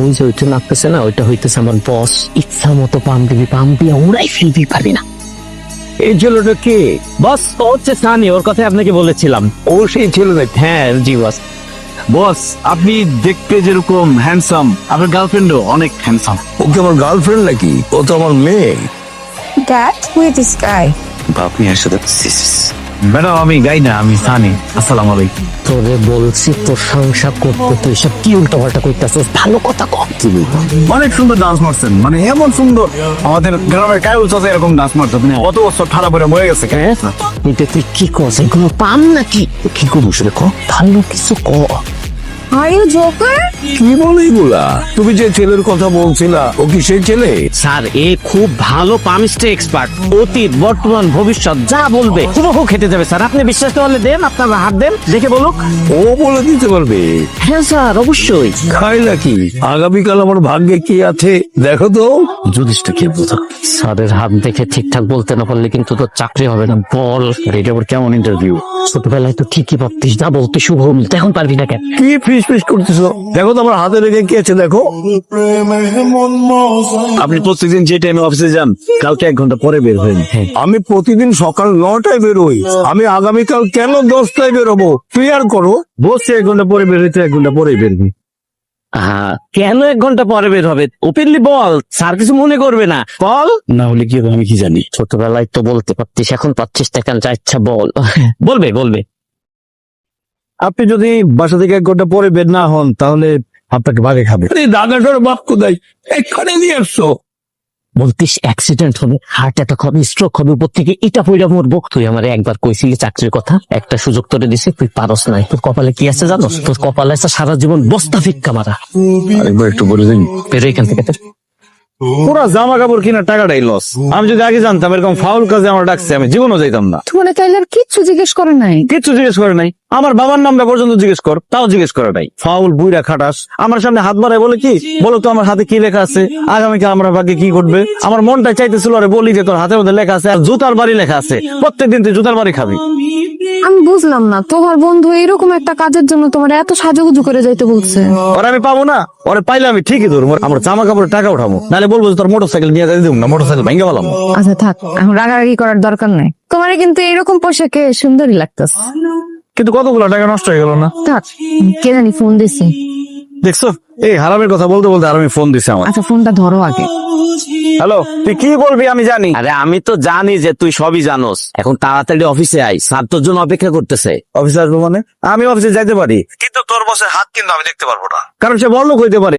ওই যে ওইটা নাচতেছে না, ওইটা হইতেছে আমার বস। ইচ্ছা মতো পাম দিবি, পাম দিয়ে ওরাই ফেলবি, পারবি না। এই ছেলেটা কে? বস ও হচ্ছে সানি, ওর কথা আপনাকে বলেছিলাম। ও সেই ছেলে নাকি? হ্যাঁ জি বস। বস, আপনি দেখতে যেরকম হ্যান্ডসাম, আপনার গার্লফ্রেন্ডও অনেক হ্যান্ডসাম। ও কি আমার গার্লফ্রেন্ড নাকি? ও তো আমার মেয়ে। Dad, who is this guy? আপনি এর সাথে ম্যাডাম, আমি গাই না, আমি সানি। আসসালামু আলাইকুম। তোরে বলছি প্রশংসা করতে, তুই সব কি উল্টা পাল্টা করতেছিস? ভালো কথা কম। অনেক সুন্দর ডান্স মারছেন, মানে এমন সুন্দর আমাদের গ্রামের কায়ুল চাচা এরকম ডান্স মারতো। আপনি কত বছর ঠাড়া পরে মরে গেছে। হ্যাঁ এটা তুই কি কস? এগুলো পাম নাকি? কি করবো সেটা ক? ভালো কিছু ক। Are you Joker? কি বলে এগুলা? তুমি যে ছেলের কথা বলছিলা, ও কি সেই ছেলে? স্যার এ খুব ভালো পামিস্টে এক্সপার্ট, অতীত বর্তমান ভবিষ্যৎ যা বলবে হুবহু খেতে যাবে স্যার। আপনি বিশ্বাস করলে দেন, আপনার হাত দেন, দেখে বলুক। ও বলে দিতে পারবে? হ্যাঁ স্যার অবশ্যই। খাই নাকি? আগামীকাল আমার ভাগ্যে কি আছে দেখো তো। জ্যোতিষটা কে বোঝা? স্যারের হাত দেখে ঠিকঠাক বলতে না পারলে কিন্তু তোর চাকরি হবে না। বল। এটা আবার কেমন ইন্টারভিউ? ছোটবেলায় তো ঠিকই ভাবতিস, যা বলতে শুভ বলতে, এখন পারবি না কেন? কি ফিস ফিস করতেছো? দেখো তো আমার হাতে রেখে কি আছে দেখো। আপনি প্রত্যেকদিন যে টাইমে অফিসে যান, কালকে 1 ঘন্টা পরে বের হবেন। আমি প্রতিদিন সকাল 9টায় বেরোই। আমি আগামীকাল কেন 10টায় বেরোবো? ক্লিয়ার করো। বসে 1 ঘন্টা পরে বের হইতে 1 ঘন্টা পরে বের হই। হ্যাঁ কেন 1 ঘন্টা পরে বের হবে? ওপেনলি বল, স্যার কিছু মনে করবে না, বল। না হলে কি হবে আমি কি জানি। ছোটবেলায় তো বলতে পারতিস, এখন পাচ্ছিস না কেন? যা ইচ্ছা বল। বলবে বলবে। আপনি যদি বাসা থেকে 1 ঘন্টা পরে বের না হন, তাহলে আপনাকে বাগে খাবে। আরে দাদাটার বাপ কোথায়? এখানে নিয়ে আসছো। বলতিস অ্যাক্সিডেন্ট হবে, হার্ট অ্যাটাক হবে, স্ট্রোক হবে, উপর থেকে ইটা পয়রা মরবো। তুই আমারে একবার কইছিলি চাকরির কথা, একটা সুযোগ তোরে দিছে, তুই পারস নাই। তোর কপালে কি আছে জানোস? তোর কপালে আছে সারা জীবন বস্তা ফিক্কা মারা। আরেকবার একটু বলে দিন। বেরো এখান থেকে। পুরা জামা কাপড় কিনা টাকাটাই লস। আমি যদি আগে জানতাম এরকম ফাউল কাজে আমার ডাকছে, আমি জীবনও যাইতাম না। তোমার তাইলে আর কিচ্ছু জিজ্ঞেস করে নাই? কিচ্ছু জিজ্ঞেস করে নাই। আমার বাবার নামটা পর্যন্ত জিজ্ঞেস কর, তাও জিজ্ঞেস করে নাই। ফাউল বুইরা খাটাস। আমার সামনে হাত বাড়ায় বলে কি, বলো তো আমার হাতে কি লেখা আছে, আগামীকাল আমরা ভাগ্যে কি ঘটবে। আমার মনটা চাইতেছিল আরে বলি যে তোর হাতের মধ্যে লেখা আছে আর জুতার বাড়ি লেখা আছে, প্রত্যেকদিন তুই জুতার বাড়ি খাবি। আমি বুঝলাম না, তোমার বন্ধু এরকম একটা কাজের জন্য তোমার এত সাজুগুজু করে যাইতে বলছে। ওরা আমি পাবো না, ওরা পাইলে আমি ঠিকই ধরবো। আমার জামা কাপড়ের টাকা উঠাবো, নাহলে বলবো যে তোর মোটরসাইকেল নিয়ে যাই দিব না, মোটরসাইকেল ভেঙে পেলাম। আচ্ছা থাক, এখন রাগারাগি করার দরকার নাই। তোমার কিন্তু এরকম পোশাকে সুন্দরই লাগতেছে। কিন্তু কতগুলো টাকা নষ্ট হয়ে গেল না? থাক, কে জানি ফোন দিছে। দেখছো, এই হারামের কথা বলতে বলতে আর আমি ফোন দিছে আমার। আচ্ছা ফোনটা ধরো আগে। হ্যালো, তুই কি বলবি আমি জানি। আরে আমি তো জানি যে তুই সবই জানোস, এখন তাড়াতাড়ি অফিসে আই, স্যার তোর জন্য অপেক্ষা করতেছে। অফিসে আসবো মানে? আমি অফিসে যাইতে পারি, কিন্তু তোর বসের হাত কিন্তু আমি দেখতে পারবো না, কারণ সে বড়লোক হইতে পারে।